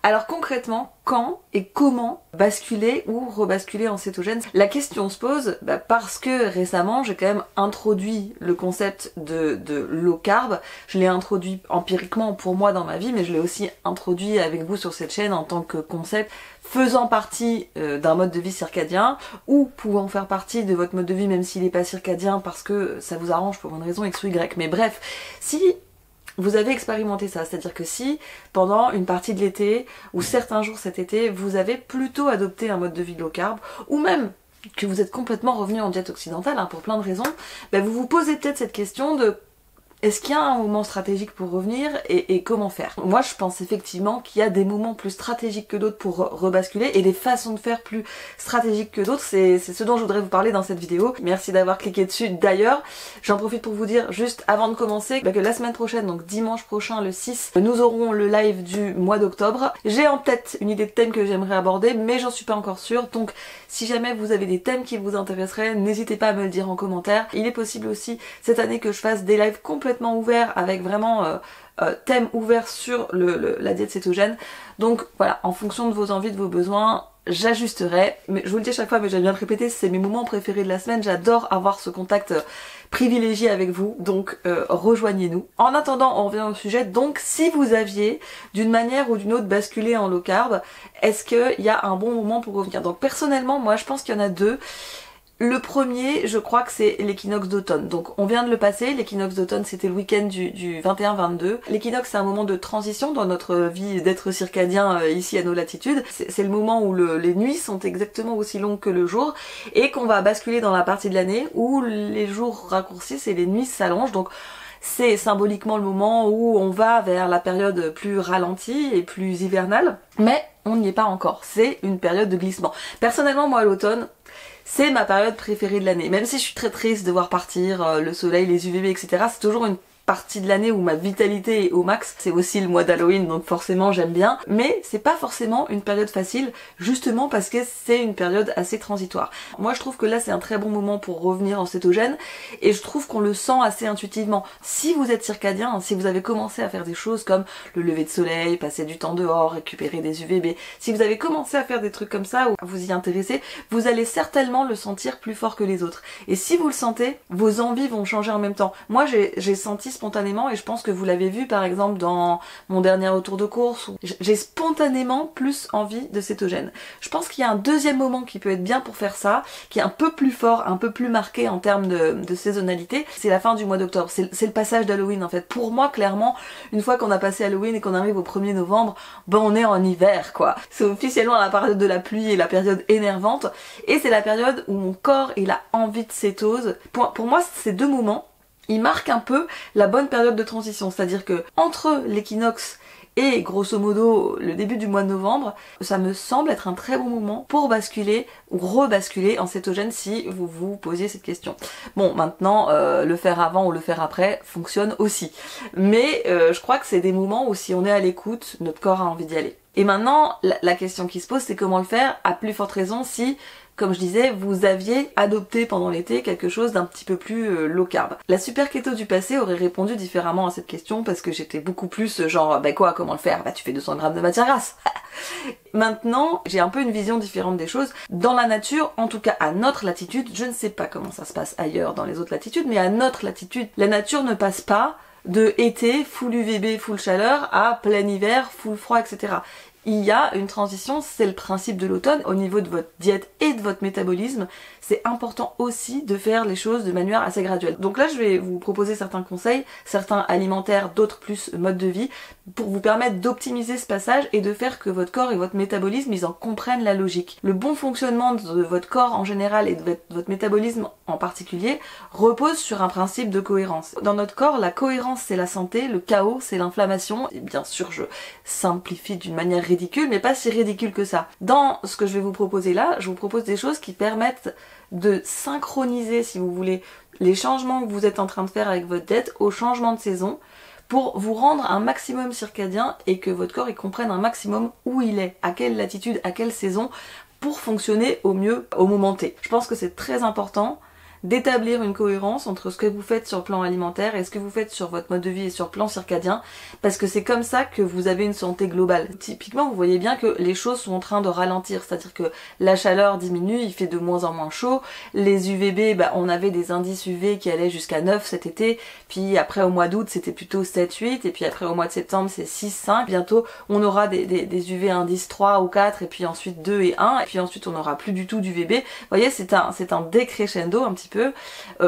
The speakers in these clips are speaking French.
Alors concrètement, quand et comment basculer ou rebasculer en cétogène? La question se pose parce que récemment j'ai quand même introduit le concept de low carb. Je l'ai introduit empiriquement pour moi dans ma vie, mais je l'ai aussi introduit avec vous sur cette chaîne en tant que concept faisant partie d'un mode de vie circadien ou pouvant faire partie de votre mode de vie même s'il n'est pas circadien parce que ça vous arrange pour une raison X ou Y. Mais bref, si vous avez expérimenté ça, c'est-à-dire que si pendant une partie de l'été ou certains jours cet été, vous avez plutôt adopté un mode de vie low carb ou même que vous êtes complètement revenu en diète occidentale pour plein de raisons, vous vous posez peut-être cette question de est-ce qu'il y a un moment stratégique pour revenir et comment faire? Moi je pense effectivement qu'il y a des moments plus stratégiques que d'autres pour rebasculer et des façons de faire plus stratégiques que d'autres, c'est ce dont je voudrais vous parler dans cette vidéo. Merci d'avoir cliqué dessus. D'ailleurs, j'en profite pour vous dire juste avant de commencer que la semaine prochaine, donc dimanche prochain le 6, nous aurons le live du mois d'octobre. J'ai en tête une idée de thème que j'aimerais aborder mais j'en suis pas encore sûre, donc si jamais vous avez des thèmes qui vous intéresseraient, n'hésitez pas à me le dire en commentaire. Il est possible aussi cette année que je fasse des lives complètement ouvert avec vraiment thème ouvert sur la diète cétogène. Donc voilà, en fonction de vos envies, de vos besoins, j'ajusterai. Mais je vous le dis à chaque fois, mais j'aime bien le répéter, c'est mes moments préférés de la semaine. J'adore avoir ce contact privilégié avec vous, donc rejoignez-nous. En attendant, on revient au sujet. Donc si vous aviez d'une manière ou d'une autre basculé en low carb, est-ce qu'il y a un bon moment pour revenir? Donc personnellement, moi je pense qu'il y en a deux. Le premier, je crois que c'est l'équinoxe d'automne. Donc on vient de le passer, l'équinoxe d'automne c'était le week-end du 21-22. L'équinoxe c'est un moment de transition dans notre vie d'être circadien ici à nos latitudes. C'est le moment où les nuits sont exactement aussi longues que le jour et qu'on va basculer dans la partie de l'année où les jours raccourcissent et les nuits s'allongent. Donc c'est symboliquement le moment où on va vers la période plus ralentie et plus hivernale. Mais on n'y est pas encore, c'est une période de glissement. Personnellement moi à l'automne, c'est ma période préférée de l'année. Même si je suis très triste de voir partir le soleil, les UVB, etc. C'est toujours une partie de l'année où ma vitalité est au max. C'est aussi le mois d'Halloween, donc forcément j'aime bien. Mais c'est pas forcément une période facile, justement parce que c'est une période assez transitoire. Moi je trouve que là c'est un très bon moment pour revenir en cétogène, et je trouve qu'on le sent assez intuitivement. Si vous êtes circadien, si vous avez commencé à faire des choses comme le lever de soleil, passer du temps dehors, récupérer des UVB, si vous avez commencé à faire des trucs comme ça, ou à vous y intéresser, vous allez certainement le sentir plus fort que les autres. Et si vous le sentez, vos envies vont changer en même temps. Moi j'ai senti spontanément, et je pense que vous l'avez vu par exemple dans mon dernier retour de course, où j'ai spontanément plus envie de cétogène. Je pense qu'il y a un deuxième moment qui peut être bien pour faire ça, qui est un peu plus fort, un peu plus marqué en termes de saisonnalité, c'est la fin du mois d'octobre, c'est le passage d'Halloween en fait. Pour moi clairement, une fois qu'on a passé Halloween et qu'on arrive au 1er novembre, on est en hiver quoi. C'est officiellement la période de la pluie et la période énervante, et c'est la période où mon corps il a envie de cétose. Pour moi ces deux moments, il marque un peu la bonne période de transition, c'est-à-dire que entre l'équinoxe et grosso modo le début du mois de novembre, ça me semble être un très bon moment pour basculer ou rebasculer en cétogène si vous vous posiez cette question. Bon, maintenant le faire avant ou le faire après fonctionne aussi, mais je crois que c'est des moments où si on est à l'écoute, notre corps a envie d'y aller. Et maintenant la question qui se pose, c'est comment le faire, à plus forte raison si, comme je disais, vous aviez adopté pendant l'été quelque chose d'un petit peu plus low carb. La super keto du passé aurait répondu différemment à cette question parce que j'étais beaucoup plus genre comment le faire? Tu fais 200 grammes de matière grasse. Maintenant, j'ai un peu une vision différente des choses. Dans la nature, en tout cas à notre latitude, je ne sais pas comment ça se passe ailleurs dans les autres latitudes, mais à notre latitude, la nature ne passe pas de été, full UVB, full chaleur, à plein hiver, full froid, etc. Il y a une transition, c'est le principe de l'automne. Au niveau de votre diète et de votre métabolisme, c'est important aussi de faire les choses de manière assez graduelle. Donc là je vais vous proposer certains conseils, certains alimentaires, d'autres plus mode de vie, pour vous permettre d'optimiser ce passage et de faire que votre corps et votre métabolisme ils en comprennent la logique. Le bon fonctionnement de votre corps en général et de votre métabolisme en particulier repose sur un principe de cohérence. Dans notre corps, la cohérence c'est la santé, le chaos c'est l'inflammation, et bien sûr je simplifie d'une manière ridicule, mais pas si ridicule que ça. Dans ce que je vais vous proposer là, je vous propose des choses qui permettent de synchroniser, si vous voulez, les changements que vous êtes en train de faire avec votre diète au changement de saison pour vous rendre un maximum circadien et que votre corps il comprenne un maximum où il est, à quelle latitude, à quelle saison, pour fonctionner au mieux au moment T. Je pense que c'est très important d'établir une cohérence entre ce que vous faites sur le plan alimentaire et ce que vous faites sur votre mode de vie et sur le plan circadien, parce que c'est comme ça que vous avez une santé globale. Typiquement, vous voyez bien que les choses sont en train de ralentir, c'est-à-dire que la chaleur diminue, il fait de moins en moins chaud, les UVB, on avait des indices UV qui allaient jusqu'à 9 cet été, puis après au mois d'août c'était plutôt 7-8, et puis après au mois de septembre c'est 6-5, bientôt on aura des UV indices 3 ou 4, et puis ensuite 2 et 1, et puis ensuite on n'aura plus du tout d'UVB. Vous voyez, c'est un décrescendo un petit peu.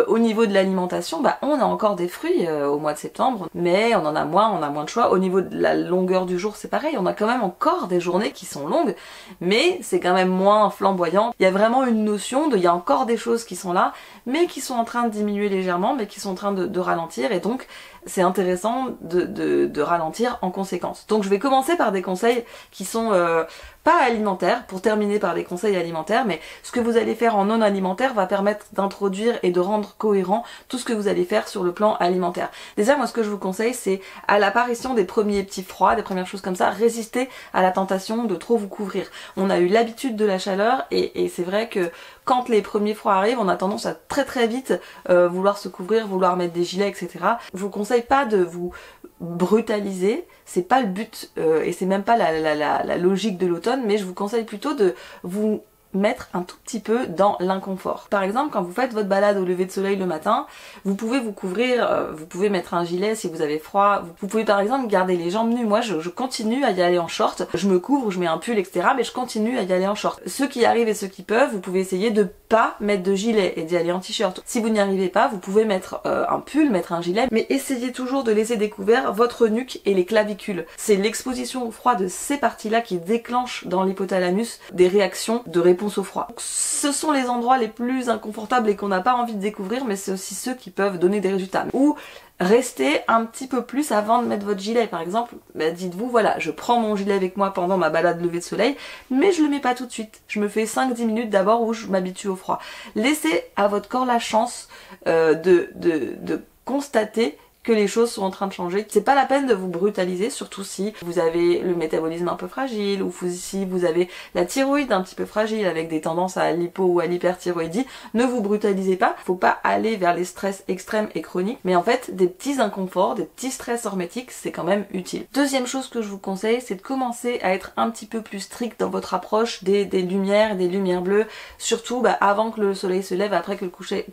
Au niveau de l'alimentation, on a encore des fruits au mois de septembre, mais on en a moins, on a moins de choix. Au niveau de la longueur du jour, c'est pareil, on a quand même encore des journées qui sont longues, mais c'est quand même moins flamboyant. Il y a vraiment une notion il y a encore des choses qui sont là, mais qui sont en train de diminuer légèrement, mais qui sont en train de ralentir, et donc c'est intéressant de ralentir en conséquence. Donc je vais commencer par des conseils qui sont pas alimentaires, pour terminer par des conseils alimentaires, mais ce que vous allez faire en non alimentaire va permettre d'introduire et de rendre cohérent tout ce que vous allez faire sur le plan alimentaire. Déjà, moi ce que je vous conseille, c'est à l'apparition des premiers petits froids, des premières choses comme ça, résister à la tentation de trop vous couvrir. On a eu l'habitude de la chaleur, et c'est vrai que quand les premiers froids arrivent, on a tendance à très vite vouloir se couvrir, vouloir mettre des gilets, etc. Je vous conseille pas de vous brutaliser, c'est pas le but, et c'est même pas la logique de l'automne, mais je vous conseille plutôt de vous mettre un tout petit peu dans l'inconfort. Par exemple, quand vous faites votre balade au lever de soleil le matin, vous pouvez vous couvrir, vous pouvez mettre un gilet si vous avez froid, vous pouvez par exemple garder les jambes nues. Moi je continue à y aller en short, je me couvre, je mets un pull, etc. mais je continue à y aller en short. Ceux qui arrivent et ceux qui peuvent, vous pouvez essayer de pas mettre de gilet et d'y aller en t-shirt. Si vous n'y arrivez pas, vous pouvez mettre un pull, mettre un gilet, mais essayez toujours de laisser découvert votre nuque et les clavicules. C'est l'exposition au froid de ces parties-là qui déclenche dans l'hypothalamus des réactions de réponse au froid. Donc, ce sont les endroits les plus inconfortables et qu'on n'a pas envie de découvrir, mais c'est aussi ceux qui peuvent donner des résultats. Ou restez un petit peu plus avant de mettre votre gilet. Par exemple, dites-vous, voilà, je prends mon gilet avec moi pendant ma balade lever de soleil, mais je le mets pas tout de suite. Je me fais 5-10 minutes d'abord où je m'habitue au froid. Laissez à votre corps la chance de constater que les choses sont en train de changer. C'est pas la peine de vous brutaliser, surtout si vous avez le métabolisme un peu fragile, ou si vous avez la thyroïde un petit peu fragile avec des tendances à l'hypo ou à l'hyperthyroïdie. Ne vous brutalisez pas, faut pas aller vers les stress extrêmes et chroniques, mais en fait des petits inconforts, des petits stress hormétiques, c'est quand même utile. Deuxième chose que je vous conseille, c'est de commencer à être un petit peu plus strict dans votre approche des lumières, des lumières bleues, surtout avant que le soleil se lève, après que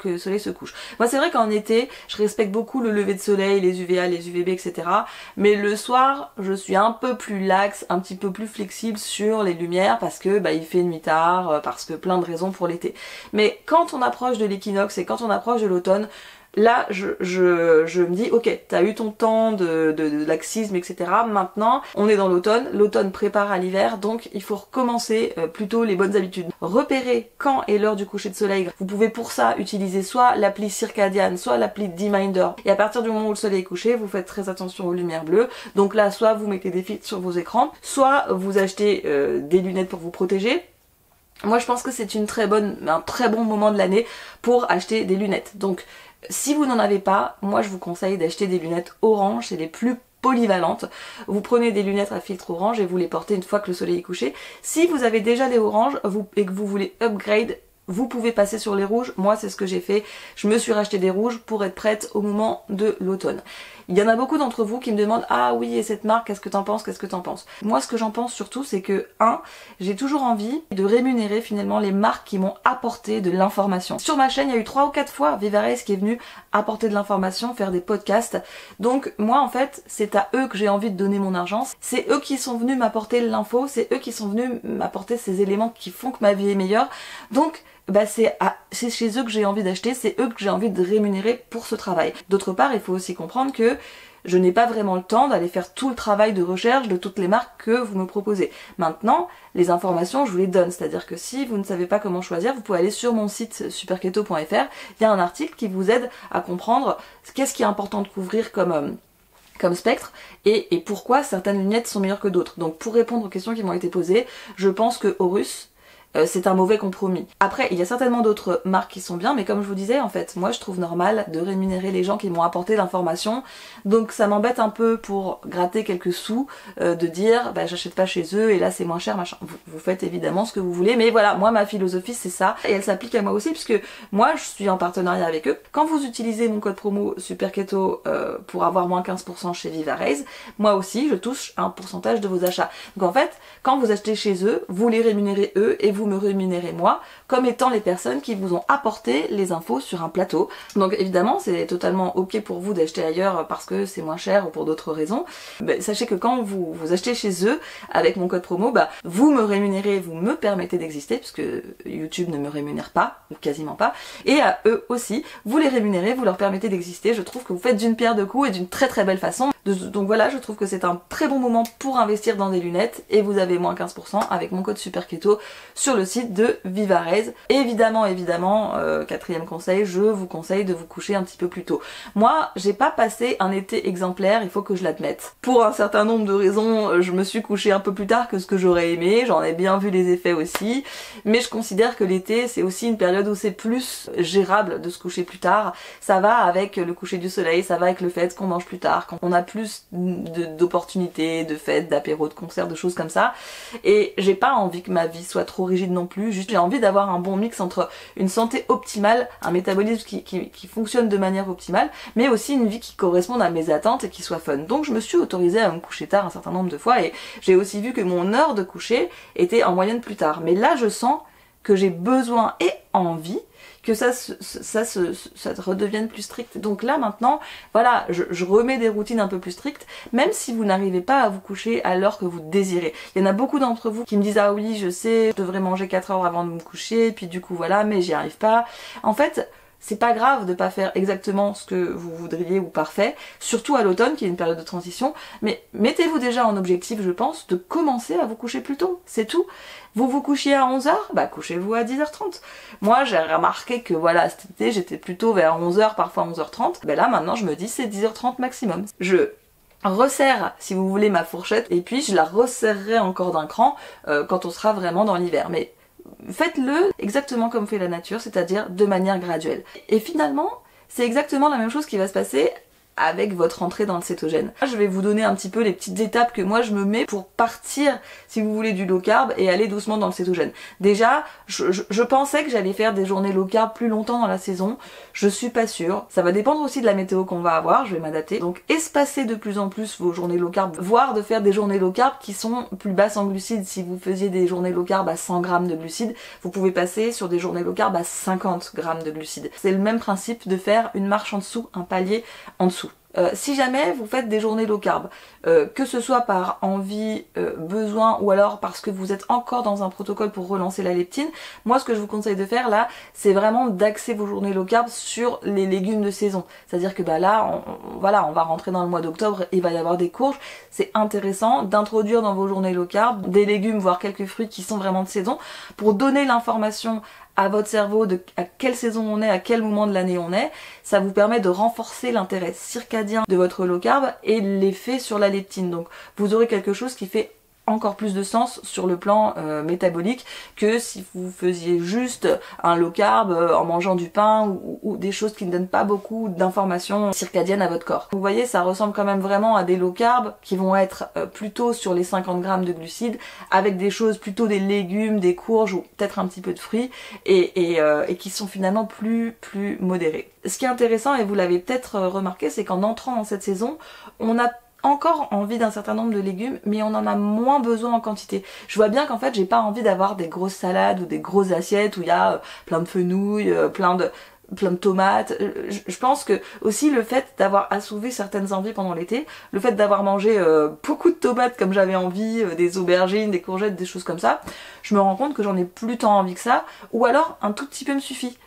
le soleil se couche. Moi c'est vrai qu'en été, je respecte beaucoup le lever de soleil, les UVA, les UVB, etc. Mais le soir, je suis un peu plus laxe, un petit peu plus flexible sur les lumières parce que il fait nuit tard, parce que plein de raisons pour l'été. Mais quand on approche de l'équinoxe et quand on approche de l'automne, là, je me dis, ok, t'as eu ton temps de laxisme, etc. Maintenant, on est dans l'automne prépare à l'hiver, donc il faut recommencer plutôt les bonnes habitudes. Repérer quand est l'heure du coucher de soleil. Vous pouvez pour ça utiliser soit l'appli Circadian, soit l'appli D-Minder. Et à partir du moment où le soleil est couché, vous faites très attention aux lumières bleues. Donc là, soit vous mettez des filtres sur vos écrans, soit vous achetez des lunettes pour vous protéger. Moi, je pense que c'est un très bon moment de l'année pour acheter des lunettes. Donc, si vous n'en avez pas, moi je vous conseille d'acheter des lunettes orange, c'est les plus polyvalentes. Vous prenez des lunettes à filtre orange et vous les portez une fois que le soleil est couché. Si vous avez déjà des oranges et que vous voulez upgrade, vous pouvez passer sur les rouges. Moi c'est ce que j'ai fait, je me suis racheté des rouges pour être prête au moment de l'automne. Il y en a beaucoup d'entre vous qui me demandent, ah oui, et cette marque, qu'est-ce que t'en penses, qu'est-ce que t'en penses? Moi ce que j'en pense surtout, c'est que j'ai toujours envie de rémunérer finalement les marques qui m'ont apporté de l'information. Sur ma chaîne, il y a eu 3 ou 4 fois Vivares qui est venu apporter de l'information, faire des podcasts. Donc moi en fait, c'est à eux que j'ai envie de donner mon argent. C'est eux qui sont venus m'apporter l'info, c'est eux qui sont venus m'apporter ces éléments qui font que ma vie est meilleure. Donc c'est chez eux que j'ai envie d'acheter, c'est eux que j'ai envie de rémunérer pour ce travail. D'autre part, il faut aussi comprendre que je n'ai pas vraiment le temps d'aller faire tout le travail de recherche de toutes les marques que vous me proposez. Maintenant, les informations, je vous les donne. C'est-à-dire que si vous ne savez pas comment choisir, vous pouvez aller sur mon site superketo.fr. Il y a un article qui vous aide à comprendre qu'est-ce qui est important de couvrir comme spectre et pourquoi certaines lunettes sont meilleures que d'autres. Donc pour répondre aux questions qui m'ont été posées, je pense que Horus c'est un mauvais compromis. Après, il y a certainement d'autres marques qui sont bien, mais comme je vous disais, en fait, moi je trouve normal de rémunérer les gens qui m'ont apporté l'information, donc ça m'embête un peu pour gratter quelques sous, de dire bah j'achète pas chez eux et là c'est moins cher, machin. Vous faites évidemment ce que vous voulez, mais voilà, moi ma philosophie c'est ça, et elle s'applique à moi aussi, puisque moi je suis en partenariat avec eux. Quand vous utilisez mon code promo Super Keto pour avoir moins 15% chez VivaRaise, moi aussi je touche un pourcentage de vos achats. Donc en fait, quand vous achetez chez eux, vous les rémunérez eux et vous me rémunérez moi, comme étant les personnes qui vous ont apporté les infos sur un plateau. Donc évidemment, c'est totalement ok pour vous d'acheter ailleurs parce que c'est moins cher ou pour d'autres raisons. Mais sachez que quand vous achetez chez eux, avec mon code promo, bah, vous me rémunérez, vous me permettez d'exister, puisque YouTube ne me rémunère pas, ou quasiment pas, et à eux aussi, vous les rémunérez, vous leur permettez d'exister. Je trouve que vous faites d'une pierre deux coups et d'une très très belle façon. Donc voilà, je trouve que c'est un très bon moment pour investir dans des lunettes, et vous avez moins 15% avec mon code Super Keto sur le site de VivaRaise. Évidemment, quatrième conseil, je vous conseille de vous coucher un petit peu plus tôt. Moi, j'ai pas passé un été exemplaire, il faut que je l'admette. Pour un certain nombre de raisons, je me suis couchée un peu plus tard que ce que j'aurais aimé, j'en ai bien vu les effets aussi, mais je considère que l'été, c'est aussi une période où c'est plus gérable de se coucher plus tard. Ça va avec le coucher du soleil, ça va avec le fait qu'on mange plus tard, qu'on a plus d'opportunités, de fêtes, d'apéros, de concerts, de choses comme ça. Et j'ai pas envie que ma vie soit trop rigide non plus, juste j'ai envie d'avoir un bon mix entre une santé optimale, un métabolisme qui fonctionne de manière optimale, mais aussi une vie qui corresponde à mes attentes et qui soit fun. Donc je me suis autorisée à me coucher tard un certain nombre de fois, et j'ai aussi vu que mon heure de coucher était en moyenne plus tard. Mais là je sens que j'ai besoin et envie que ça redevienne plus strict. Donc là maintenant, voilà, je remets des routines un peu plus strictes, même si vous n'arrivez pas à vous coucher à l'heure que vous désirez. Il y en a beaucoup d'entre vous qui me disent ah oui je sais, je devrais manger 4 heures avant de me coucher, puis du coup voilà, mais j'y arrive pas. En fait, c'est pas grave de pas faire exactement ce que vous voudriez ou parfait, surtout à l'automne qui est une période de transition, mais mettez-vous déjà en objectif, je pense, de commencer à vous coucher plus tôt, c'est tout. Vous vous couchiez à 11h, bah couchez-vous à 10h30. Moi j'ai remarqué que voilà, cet été j'étais plutôt vers 11h, parfois 11h30, ben là maintenant je me dis c'est 10h30 maximum. Je resserre, si vous voulez, ma fourchette, et puis je la resserrerai encore d'un cran quand on sera vraiment dans l'hiver. Mais faites-le exactement comme fait la nature, c'est-à-dire de manière graduelle. Et finalement, c'est exactement la même chose qui va se passer avec votre entrée dans le cétogène. Je vais vous donner un petit peu les petites étapes que moi je me mets pour partir, si vous voulez, du low carb et aller doucement dans le cétogène. Déjà, je pensais que j'allais faire des journées low carb plus longtemps dans la saison. Je suis pas sûre. Ça va dépendre aussi de la météo qu'on va avoir, je vais m'adapter. Donc espacez de plus en plus vos journées low carb, voire de faire des journées low carb qui sont plus basses en glucides. Si vous faisiez des journées low carb à 100 grammes de glucides, vous pouvez passer sur des journées low carb à 50 grammes de glucides. C'est le même principe de faire une marche en dessous, un palier en dessous. Si jamais vous faites des journées low carb, que ce soit par envie, besoin, ou alors parce que vous êtes encore dans un protocole pour relancer la leptine, moi ce que je vous conseille de faire là, c'est vraiment d'axer vos journées low carb sur les légumes de saison. C'est-à-dire que bah là, voilà, on va rentrer dans le mois d'octobre, il va y avoir des courges. C'est intéressant d'introduire dans vos journées low carb des légumes, voire quelques fruits qui sont vraiment de saison, pour donner l'information à votre cerveau de à quelle saison on est, à quel moment de l'année on est. Ça vous permet de renforcer l'intérêt circadien de votre low carb et l'effet sur la leptine. Donc vous aurez quelque chose qui fait encore plus de sens sur le plan métabolique que si vous faisiez juste un low carb en mangeant du pain ou des choses qui ne donnent pas beaucoup d'informations circadiennes à votre corps. Vous voyez, ça ressemble quand même vraiment à des low carb qui vont être plutôt sur les 50 grammes de glucides, avec des choses plutôt des légumes, des courges ou peut-être un petit peu de fruits et qui sont finalement plus modérés. Ce qui est intéressant, et vous l'avez peut-être remarqué, c'est qu'en entrant dans cette saison, on a encore envie d'un certain nombre de légumes, mais on en a moins besoin en quantité. Je vois bien qu'en fait j'ai pas envie d'avoir des grosses salades ou des grosses assiettes où il y a plein de fenouil, plein de tomates. Je pense que aussi le fait d'avoir assouvi certaines envies pendant l'été, le fait d'avoir mangé beaucoup de tomates comme j'avais envie, des aubergines, des courgettes, des choses comme ça, je me rends compte que j'en ai plus tant envie que ça, ou alors un tout petit peu me suffit.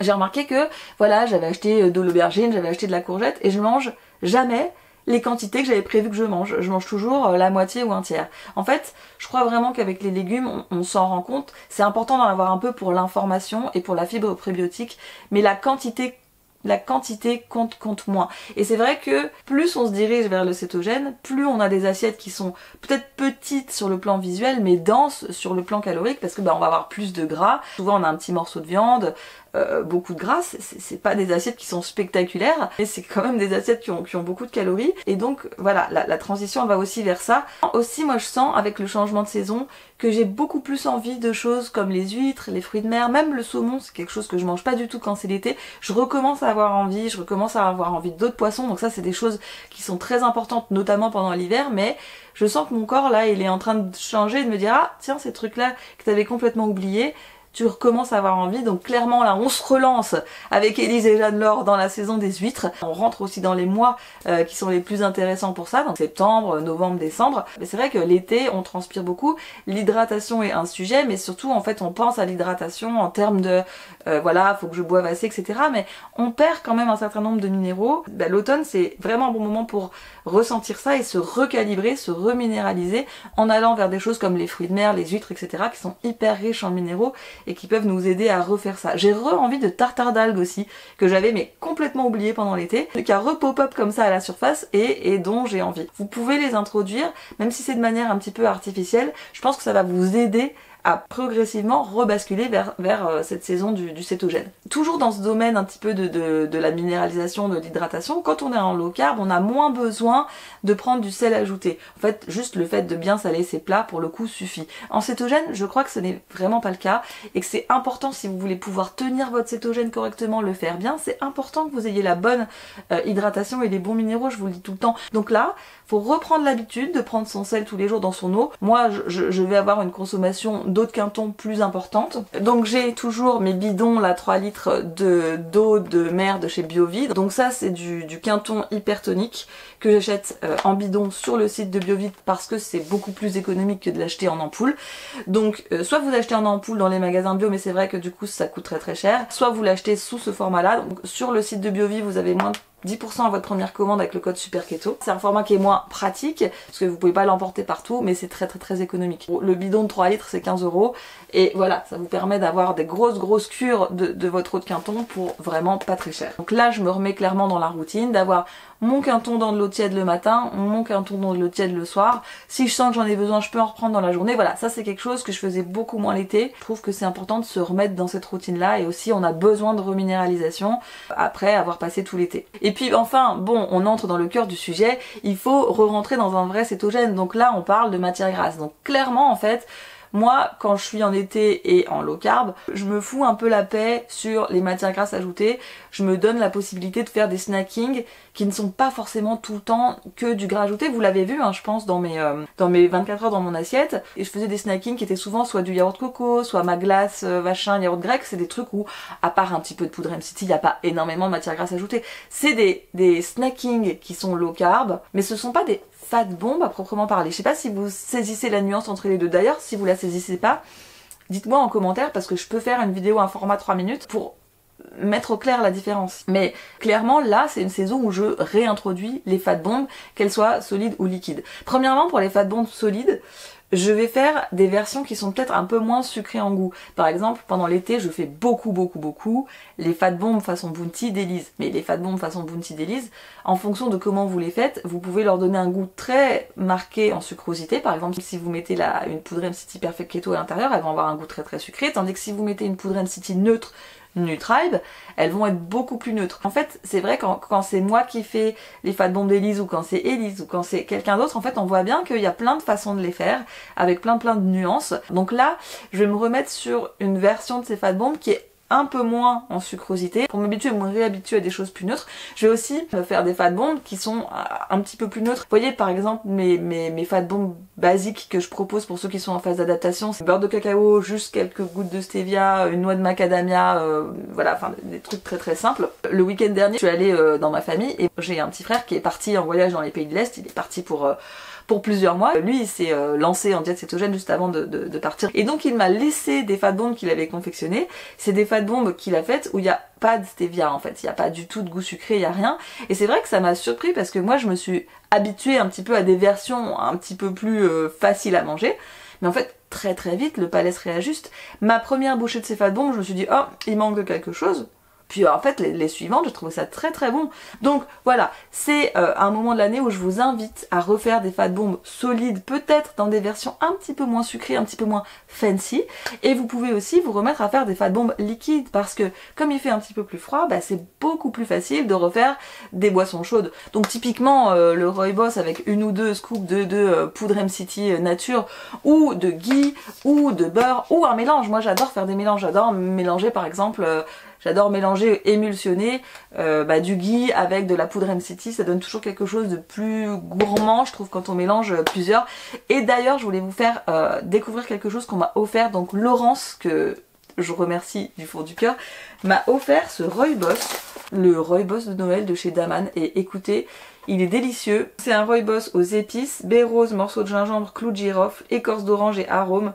J'ai remarqué que voilà, j'avais acheté de l'aubergine, j'avais acheté de la courgette et je mange jamais les quantités que j'avais prévu que je mange. Je mange toujours la moitié ou un tiers. En fait, je crois vraiment qu'avec les légumes, on s'en rend compte. C'est important d'en avoir un peu pour l'information et pour la fibre prébiotique, mais la quantité la quantité compte moins. Et c'est vrai que plus on se dirige vers le cétogène, plus on a des assiettes qui sont peut-être petites sur le plan visuel, mais denses sur le plan calorique, parce que on va avoir plus de gras. Souvent on a un petit morceau de viande, beaucoup de gras, c'est pas des assiettes qui sont spectaculaires, mais c'est quand même des assiettes qui ont beaucoup de calories. Et donc voilà, la transition va aussi vers ça. Aussi moi je sens avec le changement de saison que j'ai beaucoup plus envie de choses comme les huîtres, les fruits de mer, même le saumon, c'est quelque chose que je mange pas du tout quand c'est l'été. Je recommence à avoir envie d'autres poissons, donc ça c'est des choses qui sont très importantes, notamment pendant l'hiver, mais je sens que mon corps là, il est en train de changer et de me dire ah tiens ces trucs là que t'avais complètement oubliés, tu recommences à avoir envie. Donc clairement là on se relance avec Élise et Jeanne-Laure dans la saison des huîtres. On rentre aussi dans les mois qui sont les plus intéressants pour ça, donc septembre, novembre, décembre. Mais c'est vrai que l'été on transpire beaucoup, l'hydratation est un sujet, mais surtout en fait on pense à l'hydratation en termes de voilà, faut que je boive assez, etc. Mais on perd quand même un certain nombre de minéraux. L'automne c'est vraiment un bon moment pour ressentir ça et se recalibrer, se reminéraliser en allant vers des choses comme les fruits de mer, les huîtres, etc. qui sont hyper riches en minéraux et qui peuvent nous aider à refaire ça. J'ai envie de tartare d'algues aussi, que j'avais mais complètement oublié pendant l'été, qui a repop-up comme ça à la surface et dont j'ai envie. Vous pouvez les introduire, même si c'est de manière un petit peu artificielle, je pense que ça va vous aider à progressivement rebasculer vers cette saison du cétogène. Toujours dans ce domaine un petit peu de la minéralisation, de l'hydratation, quand on est en low carb, on a moins besoin de prendre du sel ajouté. En fait, juste le fait de bien saler ses plats, pour le coup, suffit. En cétogène, je crois que ce n'est vraiment pas le cas et que c'est important, si vous voulez pouvoir tenir votre cétogène correctement, le faire bien, c'est important que vous ayez la bonne hydratation et les bons minéraux, je vous le dis tout le temps. Donc là, faut reprendre l'habitude de prendre son sel tous les jours dans son eau. Moi, je vais avoir une consommation d'eau de Quinton plus importante. Donc j'ai toujours mes bidons, là, 3 litres d'eau de mer de chez Biovide. Donc ça, c'est du Quinton hypertonique que j'achète en bidon sur le site de Biovide parce que c'est beaucoup plus économique que de l'acheter en ampoule. Donc soit vous achetez en ampoule dans les magasins bio, mais c'est vrai que du coup ça coûte très cher. Soit vous l'achetez sous ce format-là. Donc sur le site de Biovide, vous avez moins de 10% à votre première commande avec le code Super Keto. C'est un format qui est moins pratique parce que vous pouvez pas l'emporter partout, mais c'est très économique. Le bidon de 3 litres c'est 15 € et voilà, ça vous permet d'avoir des grosses cures de votre eau de Quinton pour vraiment pas très cher. Donc là je me remets clairement dans la routine d'avoir mon Quinton dans de l'eau tiède le matin, mon Quinton dans de l'eau tiède le soir. Si je sens que j'en ai besoin, je peux en reprendre dans la journée. Voilà, ça c'est quelque chose que je faisais beaucoup moins l'été. Je trouve que c'est important de se remettre dans cette routine-là et aussi on a besoin de reminéralisation après avoir passé tout l'été. Et puis enfin, bon, on entre dans le cœur du sujet, il faut re-rentrer dans un vrai cétogène. Donc là, on parle de matière grasse. Donc clairement, en fait, moi, quand je suis en été et en low carb, je me fous un peu la paix sur les matières grasses ajoutées. Je me donne la possibilité de faire des snackings qui ne sont pas forcément tout le temps que du gras ajouté. Vous l'avez vu, hein, je pense, dans mes 24 heures dans mon assiette. Et je faisais des snackings qui étaient souvent soit du yaourt coco, soit ma glace machin, yaourt grec. C'est des trucs où, à part un petit peu de poudre MCT, il n'y a pas énormément de matières grasses ajoutées. C'est des snackings qui sont low carb, mais ce sont pas des fat bombes à proprement parler. Je sais pas si vous saisissez la nuance entre les deux. D'ailleurs, si vous la saisissez pas, dites-moi en commentaire parce que je peux faire une vidéo, un format 3 minutes pour mettre au clair la différence. Mais clairement là c'est une saison où je réintroduis les fat bombes, qu'elles soient solides ou liquides. Premièrement, pour les fat bombes solides, je vais faire des versions qui sont peut-être un peu moins sucrées en goût. Par exemple, pendant l'été, je fais beaucoup les fat bombes façon Bounty d'Élise. Mais les fat bombes façon Bounty d'Élise, en fonction de comment vous les faites, vous pouvez leur donner un goût très marqué en sucrosité. Par exemple, si vous mettez une poudre MCT Perfect Keto à l'intérieur, elles vont avoir un goût très sucré, tandis que si vous mettez une poudre MCT neutre Nutribe, elles vont être beaucoup plus neutres. En fait, c'est vrai quand c'est moi qui fais les fat bombes d'Élise ou quand c'est Élise ou quand c'est quelqu'un d'autre, en fait, on voit bien qu'il y a plein de façons de les faire avec plein de nuances. Donc là, je vais me remettre sur une version de ces fat bombes qui est un peu moins en sucrosité pour me réhabituer à des choses plus neutres. Je vais aussi me faire des fat bombes qui sont un petit peu plus neutres. Vous voyez par exemple mes fat bombes basiques que je propose pour ceux qui sont en phase d'adaptation, c'est beurre de cacao, juste quelques gouttes de stevia, une noix de macadamia, voilà, enfin des trucs très simples. Le week-end dernier, je suis allée dans ma famille et j'ai un petit frère qui est parti en voyage dans les pays de l'Est. Il est parti pour plusieurs mois. Lui, il s'est lancé en diète cétogène juste avant de partir. Et donc, il m'a laissé des fat bombes qu'il avait confectionnées. C'est des fat bombes qu'il a faites où il n'y a pas de stevia, en fait. Il n'y a pas du tout de goût sucré, il n'y a rien. Et c'est vrai que ça m'a surpris parce que moi, je me suis habituée un petit peu à des versions un petit peu plus faciles à manger. Mais en fait, très vite, le palais se réajuste. Ma première bouchée de ces fat bombes, je me suis dit, oh, il manque de quelque chose. Puis en fait les suivantes, je trouvais ça très très bon. Donc voilà, c'est un moment de l'année où je vous invite à refaire des fat bombs solides, peut-être dans des versions un petit peu moins sucrées, un petit peu moins fancy. Et vous pouvez aussi vous remettre à faire des fat bombs liquides parce que comme il fait un petit peu plus froid, bah, c'est beaucoup plus facile de refaire des boissons chaudes. Donc typiquement le Rooibos avec une ou deux scoops de poudre MCT nature ou de ghee ou de beurre ou un mélange. Moi j'adore faire des mélanges, j'adore mélanger par exemple... J'adore mélanger, émulsionner du ghee avec de la poudre MCT, ça donne toujours quelque chose de plus gourmand, je trouve, quand on mélange plusieurs. Et d'ailleurs, je voulais vous faire découvrir quelque chose qu'on m'a offert, donc Laurence, que je remercie du fond du cœur, m'a offert ce Rooibos, le Rooibos de Noël de chez Daman, et écoutez, il est délicieux. C'est un Rooibos aux épices, baie rose, morceaux de gingembre, clou de girofle, écorce d'orange et arôme.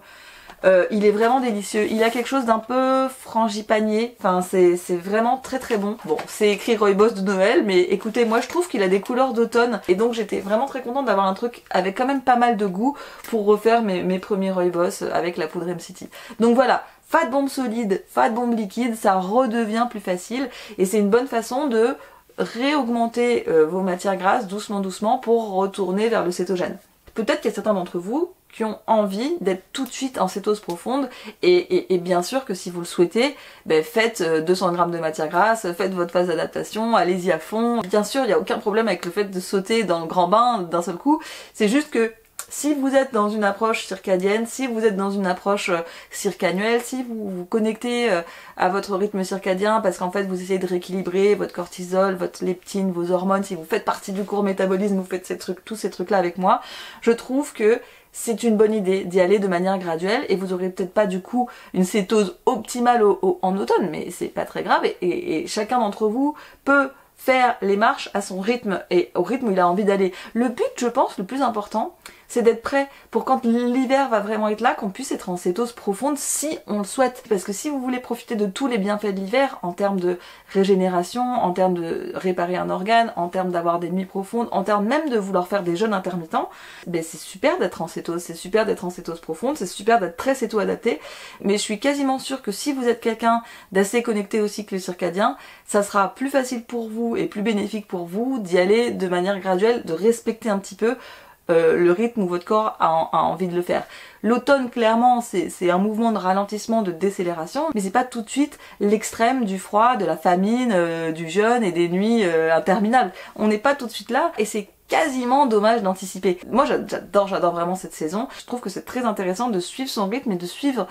Il est vraiment délicieux, il a quelque chose d'un peu frangipanier, enfin c'est vraiment très très bon. Bon, c'est écrit Rooibos de Noël, mais écoutez, moi je trouve qu'il a des couleurs d'automne, et donc j'étais vraiment très contente d'avoir un truc avec quand même pas mal de goût pour refaire mes premiers Rooibos avec la poudre MCT. Donc voilà, fat bomb solide, fat bomb liquide, ça redevient plus facile, et c'est une bonne façon de réaugmenter vos matières grasses doucement doucement pour retourner vers le cétogène. Peut-être qu'il y a certains d'entre vous qui ont envie d'être tout de suite en cétose profonde et bien sûr que si vous le souhaitez, faites 200 grammes de matière grasse, faites votre phase d'adaptation, allez-y à fond. Bien sûr, il n'y a aucun problème avec le fait de sauter dans le grand bain d'un seul coup, c'est juste que si vous êtes dans une approche circadienne, si vous êtes dans une approche circannuelle, si vous vous connectez à votre rythme circadien parce qu'en fait vous essayez de rééquilibrer votre cortisol, votre leptine, vos hormones, si vous faites partie du court métabolisme, vous faites tous ces trucs là avec moi, je trouve que c'est une bonne idée d'y aller de manière graduelle et vous aurez peut-être pas du coup une cétose optimale en automne, mais c'est pas très grave et chacun d'entre vous peut faire les marches à son rythme et au rythme où il a envie d'aller. Le but, je pense, le plus important, c'est d'être prêt pour quand l'hiver va vraiment être là, qu'on puisse être en cétose profonde si on le souhaite. Parce que si vous voulez profiter de tous les bienfaits de l'hiver, en termes de régénération, en termes de réparer un organe, en termes d'avoir des nuits profondes, en termes même de vouloir faire des jeûnes intermittents, c'est super d'être en cétose, c'est super d'être en cétose profonde, c'est super d'être très céto-adapté, mais je suis quasiment sûre que si vous êtes quelqu'un d'assez connecté au cycle circadien, ça sera plus facile pour vous et plus bénéfique pour vous d'y aller de manière graduelle, de respecter un petit peu le rythme où votre corps a envie de le faire. L'automne, clairement, c'est un mouvement de ralentissement, de décélération, mais c'est pas tout de suite l'extrême du froid, de la famine, du jeûne et des nuits interminables. On n'est pas tout de suite là, et c'est quasiment dommage d'anticiper. Moi, j'adore vraiment cette saison. Je trouve que c'est très intéressant de suivre son rythme et de suivre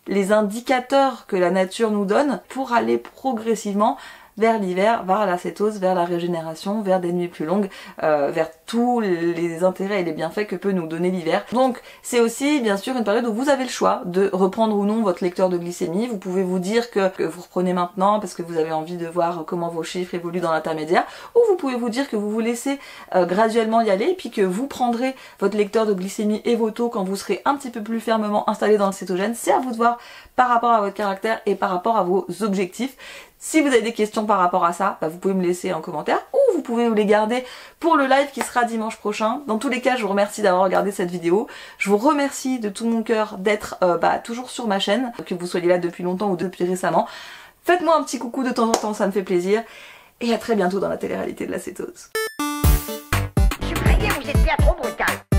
les indicateurs que la nature nous donne pour aller progressivement vers l'hiver, vers la cétose, vers la régénération, vers des nuits plus longues, vers tous les intérêts et les bienfaits que peut nous donner l'hiver. Donc c'est aussi bien sûr une période où vous avez le choix de reprendre ou non votre lecteur de glycémie. Vous pouvez vous dire que vous reprenez maintenant parce que vous avez envie de voir comment vos chiffres évoluent dans l'intermédiaire, ou vous pouvez vous dire que vous vous laissez graduellement y aller et puis que vous prendrez votre lecteur de glycémie et vos taux quand vous serez un petit peu plus fermement installé dans le cétogène. C'est à vous de voir par rapport à votre caractère et par rapport à vos objectifs. Si vous avez des questions par rapport à ça, vous pouvez me laisser en commentaire ou vous pouvez les garder pour le live qui sera dimanche prochain. Dans tous les cas, je vous remercie d'avoir regardé cette vidéo. Je vous remercie de tout mon cœur d'être toujours sur ma chaîne, que vous soyez là depuis longtemps ou depuis récemment. Faites-moi un petit coucou de temps en temps, ça me fait plaisir. Et à très bientôt dans la télé-réalité de la cétose. Je suis vous êtes bien trop brutal.